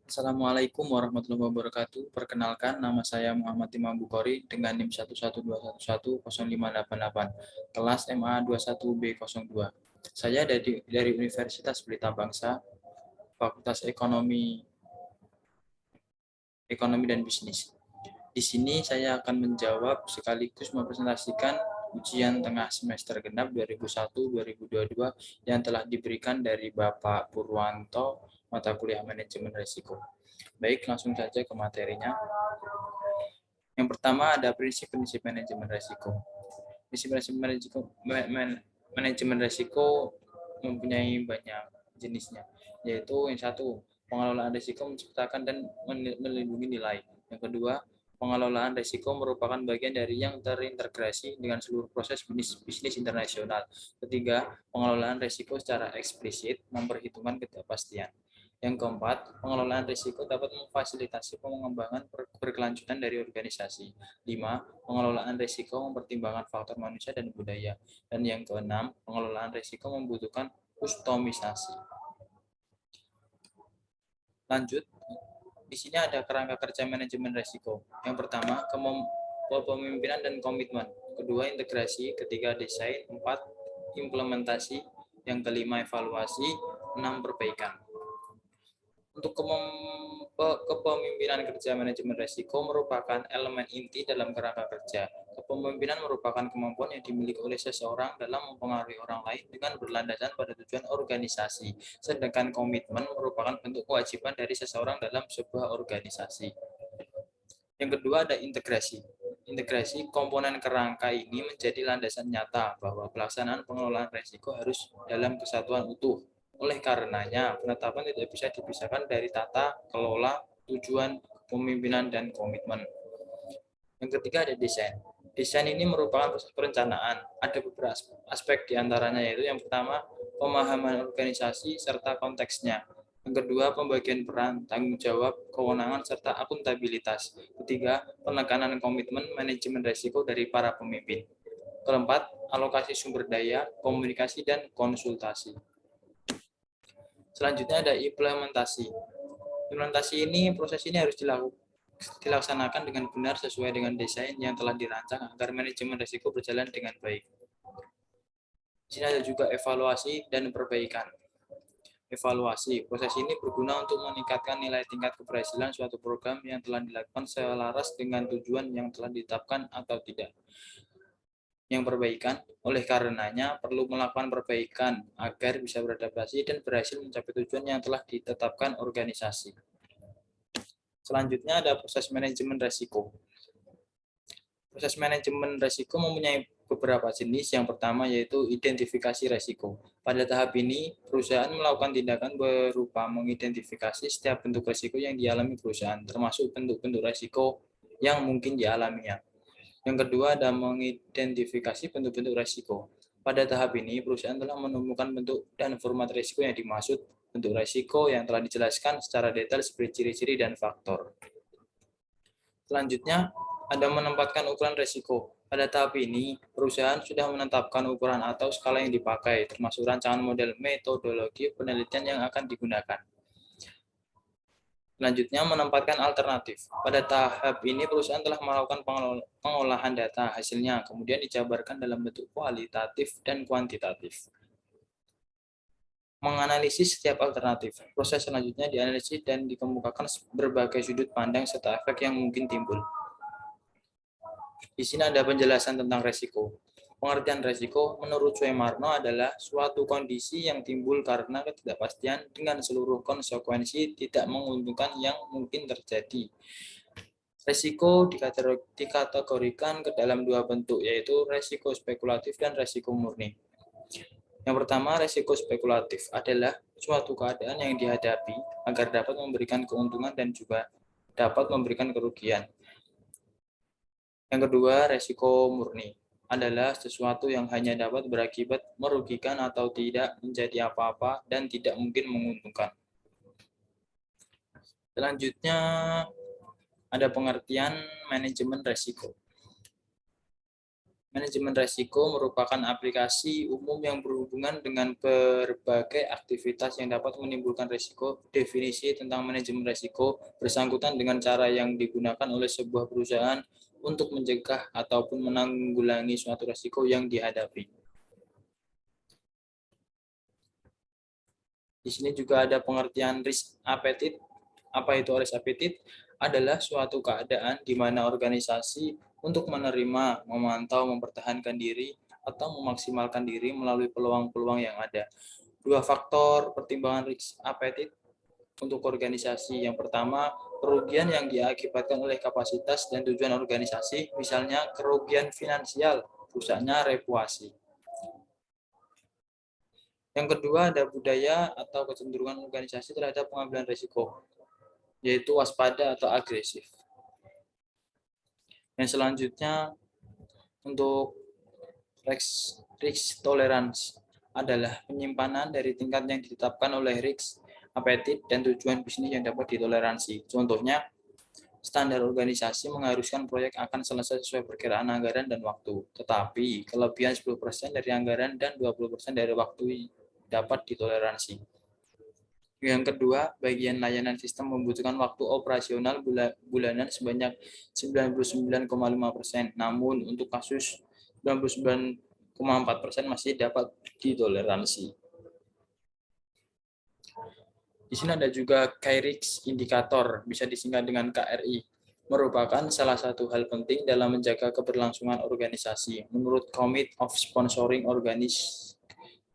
Assalamualaikum warahmatullahi wabarakatuh. Perkenalkan, nama saya Muhammad Imam Bukhari dengan NIM 112110588, kelas MA 21B02. Saya dari Universitas Pelita Bangsa, Fakultas Ekonomi dan Bisnis. Di sini saya akan menjawab sekaligus mempresentasikan ujian tengah semester genap 2001-2022 yang telah diberikan dari Bapak Purwanto, mata kuliah manajemen risiko. Baik, langsung saja ke materinya. Yang pertama ada prinsip-prinsip manajemen risiko. Manajemen risiko mempunyai banyak jenisnya, yaitu yang satu, pengelolaan risiko menciptakan dan melindungi nilai. Yang kedua, pengelolaan risiko merupakan bagian dari yang terintegrasi dengan seluruh proses bisnis internasional. Ketiga, pengelolaan risiko secara eksplisit memperhitungkan ketidakpastian. Yang keempat, pengelolaan risiko dapat memfasilitasi pengembangan berkelanjutan dari organisasi. 5. Pengelolaan risiko mempertimbangkan faktor manusia dan budaya. Dan yang keenam, pengelolaan risiko membutuhkan kustomisasi. Lanjut, di sini ada kerangka kerja manajemen risiko. Yang pertama, kepemimpinan dan komitmen. Kedua, integrasi. Ketiga, desain. 4, implementasi. Yang kelima, evaluasi. 6, perbaikan. Untuk kepemimpinan kerja manajemen risiko merupakan elemen inti dalam kerangka kerja. Kepemimpinan merupakan kemampuan yang dimiliki oleh seseorang dalam mempengaruhi orang lain dengan berlandasan pada tujuan organisasi. Sedangkan komitmen merupakan bentuk kewajiban dari seseorang dalam sebuah organisasi. Yang kedua ada integrasi. Integrasi komponen kerangka ini menjadi landasan nyata bahwa pelaksanaan pengelolaan risiko harus dalam kesatuan utuh. Oleh karenanya, penetapan tidak bisa dipisahkan dari tata kelola, tujuan, pemimpinan, dan komitmen. Yang ketiga ada desain. Desain ini merupakan proses perencanaan. Ada beberapa aspek diantaranya, yaitu yang pertama, pemahaman organisasi serta konteksnya. Yang kedua, pembagian peran, tanggung jawab, kewenangan, serta akuntabilitas. Ketiga, penekanan komitmen manajemen risiko dari para pemimpin. Keempat, alokasi sumber daya, komunikasi, dan konsultasi. Selanjutnya ada implementasi. Implementasi ini, proses ini harus dilaksanakan dengan benar sesuai dengan desain yang telah dirancang agar manajemen risiko berjalan dengan baik. Di sini ada juga evaluasi dan perbaikan. Evaluasi, proses ini berguna untuk meningkatkan nilai tingkat keberhasilan suatu program yang telah dilakukan selaras dengan tujuan yang telah ditetapkan atau tidak. Yang perbaikan, oleh karenanya perlu melakukan perbaikan agar bisa beradaptasi dan berhasil mencapai tujuan yang telah ditetapkan organisasi. Selanjutnya ada proses manajemen risiko. Proses manajemen risiko mempunyai beberapa jenis. Yang pertama yaitu identifikasi risiko. Pada tahap ini, perusahaan melakukan tindakan berupa mengidentifikasi setiap bentuk risiko yang dialami perusahaan, termasuk bentuk-bentuk risiko yang mungkin dialaminya. Yang kedua ada mengidentifikasi bentuk-bentuk risiko. Pada tahap ini, perusahaan telah menemukan bentuk dan format risiko yang dimaksud. Bentuk risiko yang telah dijelaskan secara detail seperti ciri-ciri dan faktor. Selanjutnya, ada menempatkan ukuran risiko. Pada tahap ini, perusahaan sudah menetapkan ukuran atau skala yang dipakai, termasuk rancangan model metodologi penelitian yang akan digunakan. Selanjutnya, menempatkan alternatif. Pada tahap ini, perusahaan telah melakukan pengolahan data hasilnya, kemudian dijabarkan dalam bentuk kualitatif dan kuantitatif. Menganalisis setiap alternatif. Proses selanjutnya dianalisis dan dikemukakan berbagai sudut pandang serta efek yang mungkin timbul. Di sini ada penjelasan tentang risiko. Pengertian risiko menurut Suemarno adalah suatu kondisi yang timbul karena ketidakpastian dengan seluruh konsekuensi tidak menguntungkan yang mungkin terjadi. Risiko dikategorikan ke dalam dua bentuk, yaitu risiko spekulatif dan risiko murni. Yang pertama, risiko spekulatif adalah suatu keadaan yang dihadapi agar dapat memberikan keuntungan dan juga dapat memberikan kerugian. Yang kedua, risiko murni adalah sesuatu yang hanya dapat berakibat merugikan atau tidak menjadi apa-apa dan tidak mungkin menguntungkan. Selanjutnya, ada pengertian manajemen risiko. Manajemen resiko merupakan aplikasi umum yang berhubungan dengan berbagai aktivitas yang dapat menimbulkan resiko. Definisi tentang manajemen resiko bersangkutan dengan cara yang digunakan oleh sebuah perusahaan untuk mencegah ataupun menanggulangi suatu resiko yang dihadapi. Di sini juga ada pengertian risk appetite. Apa itu risk appetite? Adalah suatu keadaan di mana organisasi untuk menerima, memantau, mempertahankan diri, atau memaksimalkan diri melalui peluang-peluang yang ada. Dua faktor pertimbangan risk appetite untuk organisasi. Yang pertama, kerugian yang diakibatkan oleh kapasitas dan tujuan organisasi, misalnya kerugian finansial, rusaknya reputasi. Yang kedua, ada budaya atau kecenderungan organisasi terhadap pengambilan risiko, yaitu waspada atau agresif. Yang selanjutnya, untuk risk tolerance adalah penyimpanan dari tingkat yang ditetapkan oleh risk appetite dan tujuan bisnis yang dapat ditoleransi. Contohnya, standar organisasi mengharuskan proyek akan selesai sesuai perkiraan anggaran dan waktu, tetapi kelebihan 10% dari anggaran dan 20% dari waktu dapat ditoleransi. Yang kedua, bagian layanan sistem membutuhkan waktu operasional bulanan sebanyak 99,5%. Namun untuk kasus 99,4% masih dapat ditoleransi. Di sini ada juga KRIX indikator, bisa disingkat dengan KRI. Merupakan salah satu hal penting dalam menjaga keberlangsungan organisasi. Menurut Committee of Sponsoring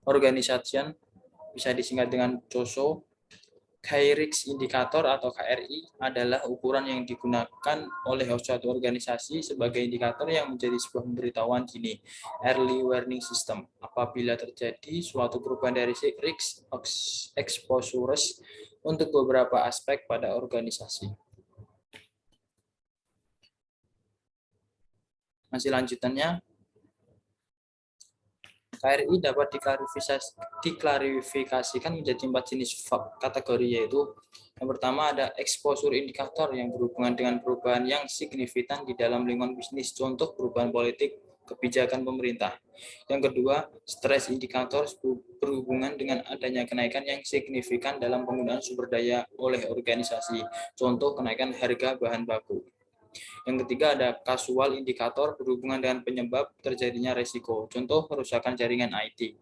Organization, bisa disingkat dengan COSO, KRIX indikator atau KRI adalah ukuran yang digunakan oleh suatu organisasi sebagai indikator yang menjadi sebuah pemberitahuan dini, early warning system, apabila terjadi suatu perubahan dari risk exposures untuk beberapa aspek pada organisasi. Masih lanjutannya, KRI dapat diklarifikasikan menjadi 4 jenis kategori, yaitu yang pertama ada exposure indikator yang berhubungan dengan perubahan yang signifikan di dalam lingkungan bisnis, contoh perubahan politik, kebijakan pemerintah. Yang kedua, stress indikator berhubungan dengan adanya kenaikan yang signifikan dalam penggunaan sumber daya oleh organisasi, contoh kenaikan harga bahan baku. Yang ketiga ada kasual indikator berhubungan dengan penyebab terjadinya resiko, contoh kerusakan jaringan IT.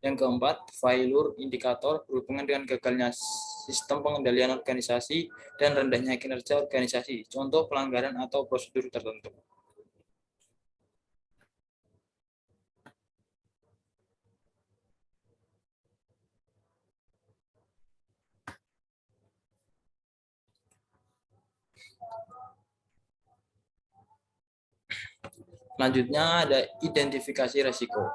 Yang keempat, failure indikator berhubungan dengan gagalnya sistem pengendalian organisasi dan rendahnya kinerja organisasi, contoh pelanggaran atau prosedur tertentu. Selanjutnya ada identifikasi resiko.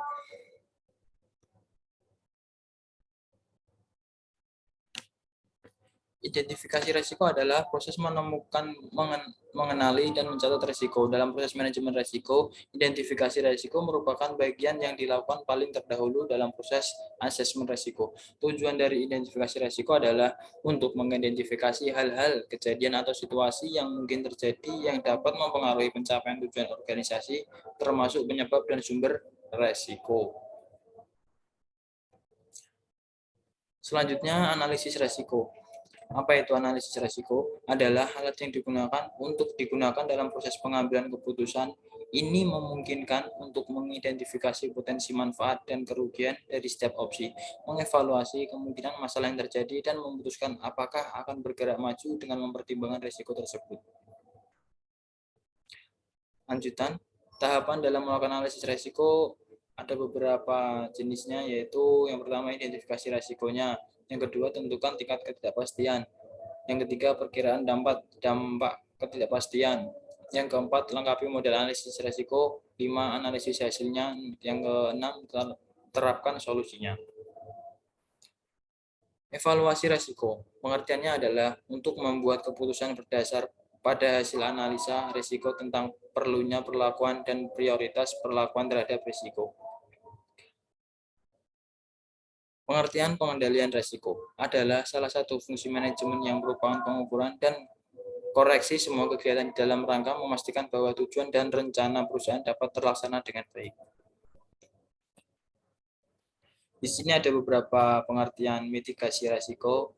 Identifikasi resiko adalah proses menemukan, mengenali, dan mencatat resiko. Dalam proses manajemen resiko, identifikasi resiko merupakan bagian yang dilakukan paling terdahulu dalam proses asesmen resiko. Tujuan dari identifikasi resiko adalah untuk mengidentifikasi hal-hal, kejadian, atau situasi yang mungkin terjadi yang dapat mempengaruhi pencapaian tujuan organisasi, termasuk penyebab dan sumber resiko. Selanjutnya, analisis resiko. Apa itu analisis resiko? Adalah alat yang digunakan dalam proses pengambilan keputusan. Ini memungkinkan untuk mengidentifikasi potensi manfaat dan kerugian dari setiap opsi, mengevaluasi kemungkinan masalah yang terjadi, dan memutuskan apakah akan bergerak maju dengan mempertimbangkan resiko tersebut. Lanjutan, tahapan dalam melakukan analisis resiko ada beberapa jenisnya, yaitu yang pertama identifikasi resikonya, yang kedua tentukan tingkat ketidakpastian, yang ketiga perkiraan dampak ketidakpastian, yang keempat lengkapi model analisis resiko, 5 analisis hasilnya, yang keenam terapkan solusinya. Evaluasi resiko, pengertiannya adalah untuk membuat keputusan berdasar pada hasil analisa risiko tentang perlunya perlakuan dan prioritas perlakuan terhadap risiko. Pengertian pengendalian risiko adalah salah satu fungsi manajemen yang merupakan pengukuran dan koreksi semua kegiatan di dalam rangka memastikan bahwa tujuan dan rencana perusahaan dapat terlaksana dengan baik. Di sini ada beberapa pengertian mitigasi risiko,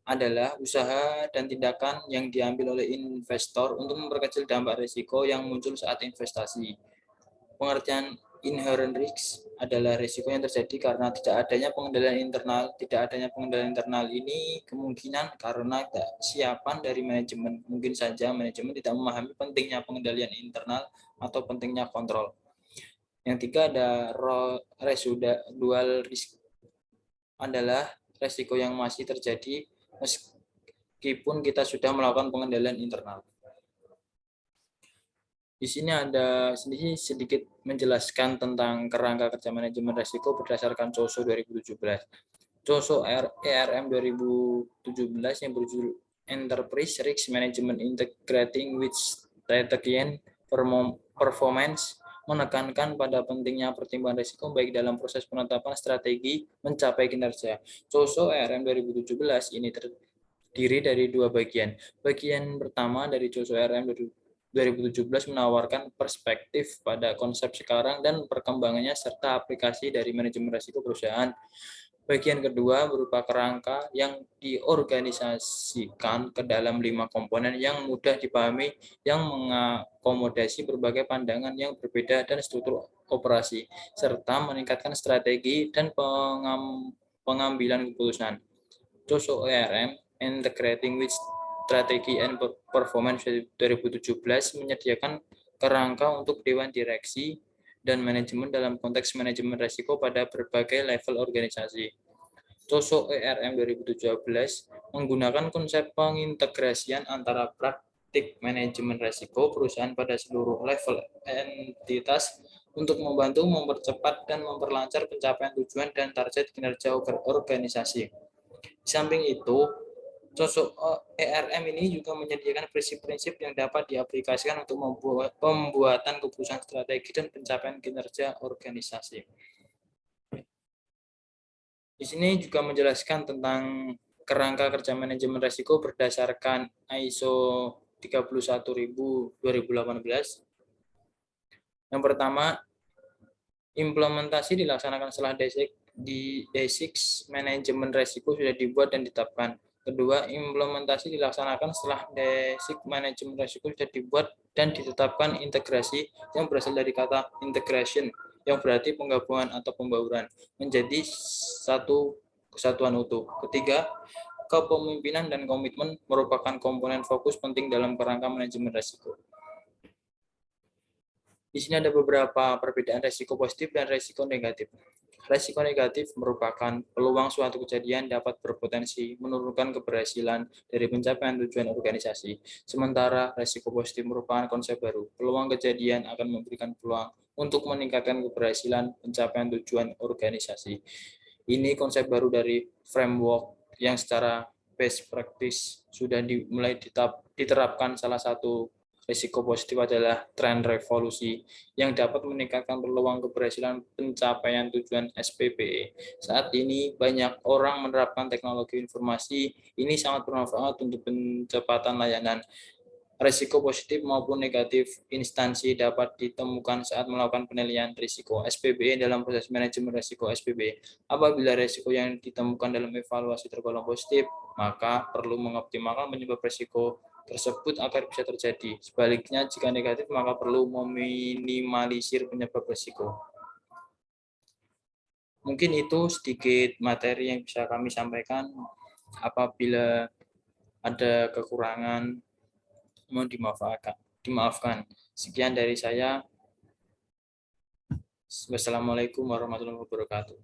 adalah usaha dan tindakan yang diambil oleh investor untuk memperkecil dampak risiko yang muncul saat investasi. Pengertian inherent risk adalah risiko yang terjadi karena tidak adanya pengendalian internal. Tidak adanya pengendalian internal ini kemungkinan karena kesiapan dari manajemen. Mungkin saja manajemen tidak memahami pentingnya pengendalian internal atau pentingnya kontrol. Yang tiga ada residual risk, adalah risiko yang masih terjadi meskipun kita sudah melakukan pengendalian internal. Di sini ada sedikit menjelaskan tentang kerangka kerja manajemen risiko berdasarkan COSO 2017. COSO ERM 2017 yang berjudul Enterprise Risk Management Integrating with Strategy and Performance menekankan pada pentingnya pertimbangan risiko baik dalam proses penetapan strategi mencapai kinerja. COSO ERM 2017 ini terdiri dari dua bagian. Bagian pertama dari COSO ERM 2017 menawarkan perspektif pada konsep sekarang dan perkembangannya serta aplikasi dari manajemen risiko perusahaan. Bagian kedua berupa kerangka yang diorganisasikan ke dalam 5 komponen yang mudah dipahami, yang mengakomodasi berbagai pandangan yang berbeda dan struktur operasi, serta meningkatkan strategi dan pengambilan keputusan. COSO ERM Integrating with Strategy and Performance 2017 menyediakan kerangka untuk dewan direksi dan manajemen dalam konteks manajemen risiko pada berbagai level organisasi. COSO ERM 2017 menggunakan konsep pengintegrasian antara praktik manajemen risiko perusahaan pada seluruh level entitas untuk membantu mempercepat dan memperlancar pencapaian tujuan dan target kinerja organisasi. Di samping itu, COSO ERM ini juga menyediakan prinsip-prinsip yang dapat diaplikasikan untuk pembuatan keputusan strategi dan pencapaian kinerja organisasi. Di sini juga menjelaskan tentang kerangka kerja manajemen risiko berdasarkan ISO 31000/2018. Yang pertama, implementasi dilaksanakan setelah D6 manajemen risiko sudah dibuat dan ditetapkan. Kedua, implementasi dilaksanakan setelah D6 manajemen risiko sudah dibuat dan ditetapkan integrasi yang berasal dari kata integration, yang berarti penggabungan atau pembauran menjadi satu kesatuan utuh. Ketiga, kepemimpinan dan komitmen merupakan komponen fokus penting dalam kerangka manajemen risiko. Di sini ada beberapa perbedaan risiko positif dan risiko negatif. Risiko negatif merupakan peluang suatu kejadian dapat berpotensi menurunkan keberhasilan dari pencapaian tujuan organisasi. Sementara risiko positif merupakan konsep baru. Peluang kejadian akan memberikan peluang untuk meningkatkan keberhasilan pencapaian tujuan organisasi. Ini konsep baru dari framework yang secara best practice sudah mulai diterapkan. Salah satu risiko positif adalah tren revolusi yang dapat meningkatkan peluang keberhasilan pencapaian tujuan SPBE. Saat ini banyak orang menerapkan teknologi informasi, ini sangat bermanfaat untuk pencepatan layanan. Risiko positif maupun negatif instansi dapat ditemukan saat melakukan penilaian risiko SPBE dalam proses manajemen risiko SPBE. Apabila risiko yang ditemukan dalam evaluasi tergolong positif, maka perlu mengoptimalkan penyebab risiko tersebut agar bisa terjadi. Sebaliknya, jika negatif, maka perlu meminimalisir penyebab risiko. Mungkin itu sedikit materi yang bisa kami sampaikan. Apabila ada kekurangan, mohon dimaafkan. Sekian dari saya. Wassalamualaikum warahmatullahi wabarakatuh.